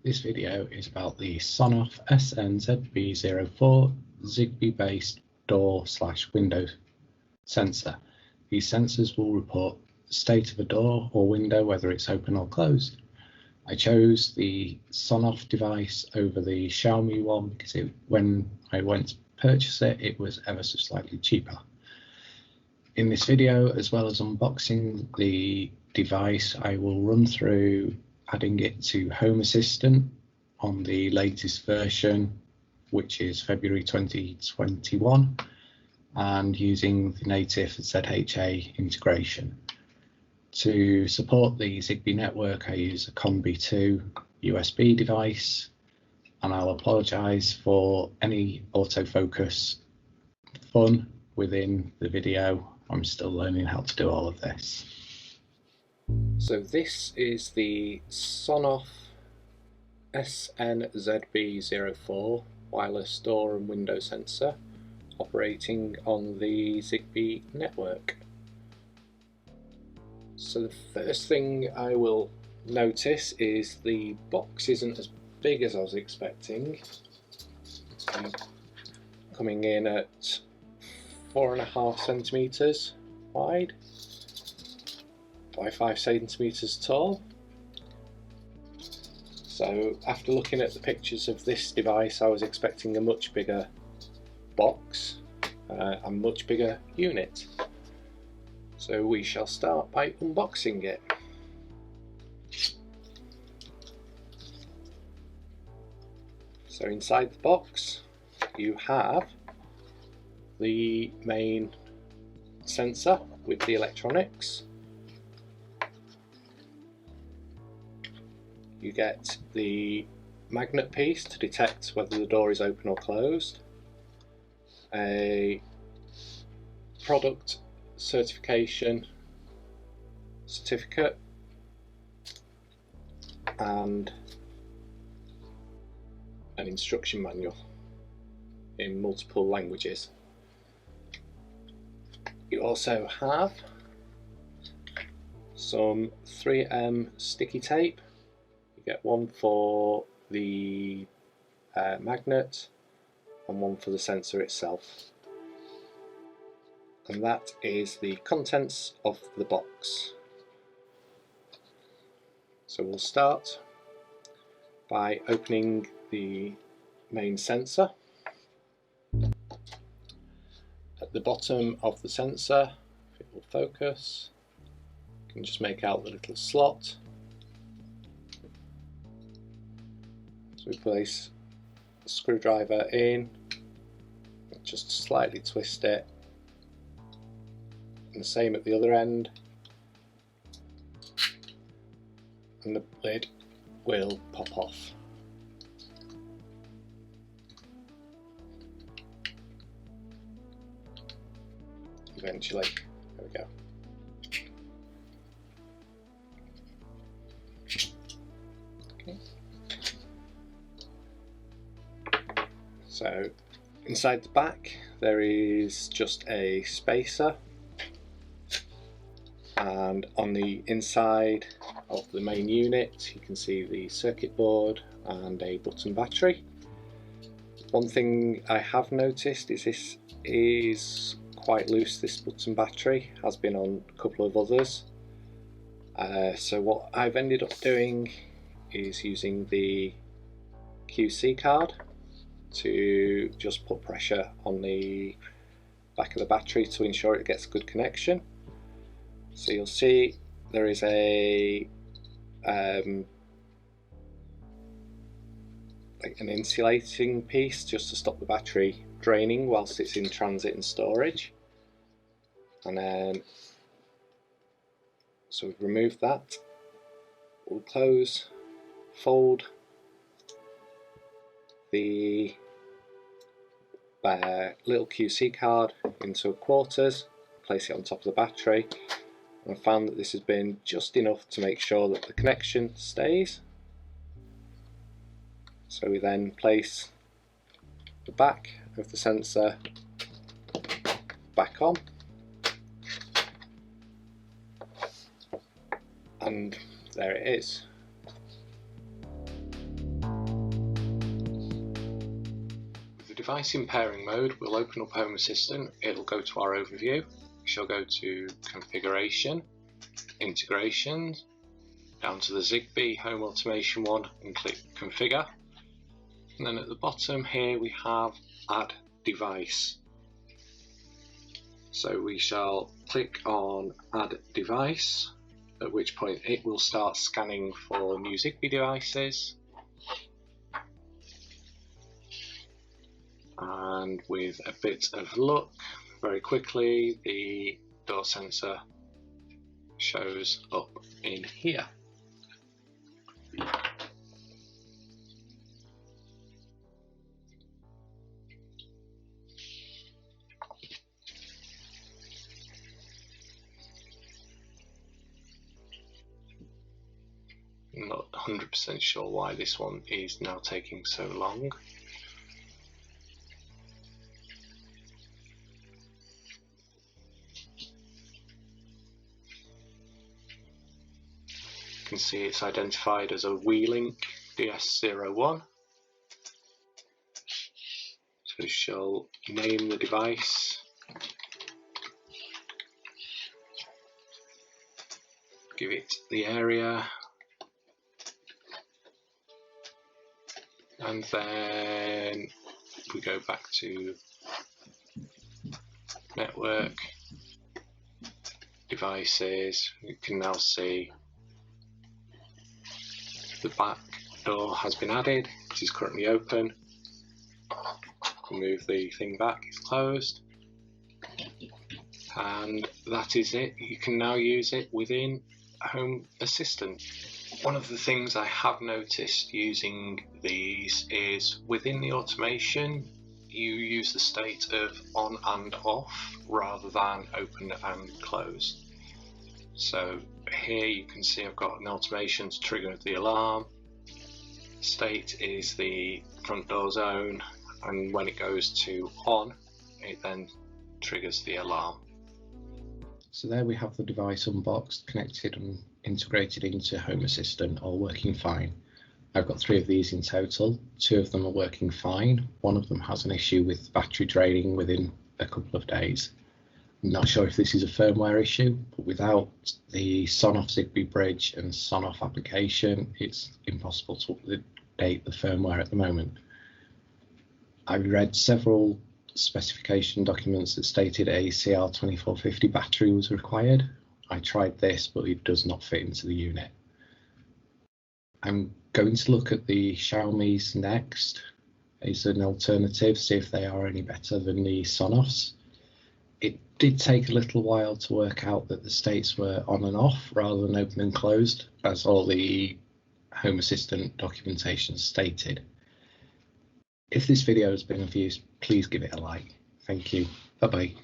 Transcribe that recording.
This video is about the Sonoff SNZB-04 Zigbee-based door/window sensor. These sensors will report the state of a door or window, whether it's open or closed. I chose the Sonoff device over the Xiaomi one because when I went to purchase it, it was ever so slightly cheaper. In this video, as well as unboxing the device, I will run through adding it to Home Assistant on the latest version, which is February 2021, and using the native ZHA integration. To support the Zigbee network, I use a Conbee II USB device, and I'll apologise for any autofocus fun within the video. I'm still learning how to do all of this. So this is the Sonoff SNZB-04 wireless door and window sensor operating on the Zigbee network. So the first thing I will notice is the box isn't as big as I was expecting. Coming in at 4.5 centimeters wide by 5 centimeters tall. So after looking at the pictures of this device, I was expecting a much bigger box, a much bigger unit. So we shall start by unboxing it. So inside the box you have the main sensor with the electronics. You get the magnet piece to detect whether the door is open or closed, a product certification certificate, and an instruction manual in multiple languages. You also have some 3M sticky tape. You get one for the magnet and one for the sensor itself. And that is the contents of the box. So we'll start by opening the main sensor. At the bottom of the sensor, if it will focus, you can just make out the little slot. So we place the screwdriver in, just slightly twist it, and the same at the other end, and the lid will pop off. Eventually, there we go. Okay. So inside the back there is just a spacer, and on the inside of the main unit you can see the circuit board and a button battery. One thing I have noticed is this is quite loose. This button battery has been on a couple of others. So what I've ended up doing is using the QC card to just put pressure on the back of the battery to ensure it gets a good connection. So you'll see there is a like an insulating piece just to stop the battery draining whilst it's in transit and storage. And then, so we've removed that. We'll close, fold the little QC card into quarters, place it on top of the battery, and I found that this has been just enough to make sure that the connection stays. So we then place the back of the sensor back on, and there it is. device in pairing mode, we'll open up Home Assistant. It'll go to our overview. We shall go to Configuration, Integrations, down to the Zigbee Home Automation one and click Configure. And then at the bottom here we have Add Device. So we shall click on Add Device, at which point it will start scanning for new Zigbee devices. And with a bit of luck, very quickly the door sensor shows up in here. I'm not 100% sure why this one is now taking so long. You can see it's identified as a WeLink DS01. So we shall name the device, give it the area, and then we go back to network, devices. You can now see the back door has been added. It is currently open. Move the thing back, it's closed. And that is it. You can now use it within Home Assistant. One of the things I have noticed using these is within the automation, you use the state of on and off rather than open and close. So here you can see I've got an automation to trigger the alarm. State is the front door zone, and when it goes to on, it then triggers the alarm. So there we have the device unboxed, connected and integrated into Home Assistant, all working fine. I've got 3 of these in total. 2 of them are working fine. One of them has an issue with battery draining within a couple of days. I'm not sure if this is a firmware issue, but without the Sonoff Zigbee bridge and Sonoff application, it's impossible to update the firmware at the moment. I read several specification documents that stated a CR2450 battery was required. I tried this, but it does not fit into the unit. I'm going to look at the Xiaomi's next as an alternative, see if they are any better than the Sonoffs. It did take a little while to work out that the states were on and off rather than open and closed, as all the Home Assistant documentation stated. If this video has been of use, please give it a like. Thank you. Bye bye.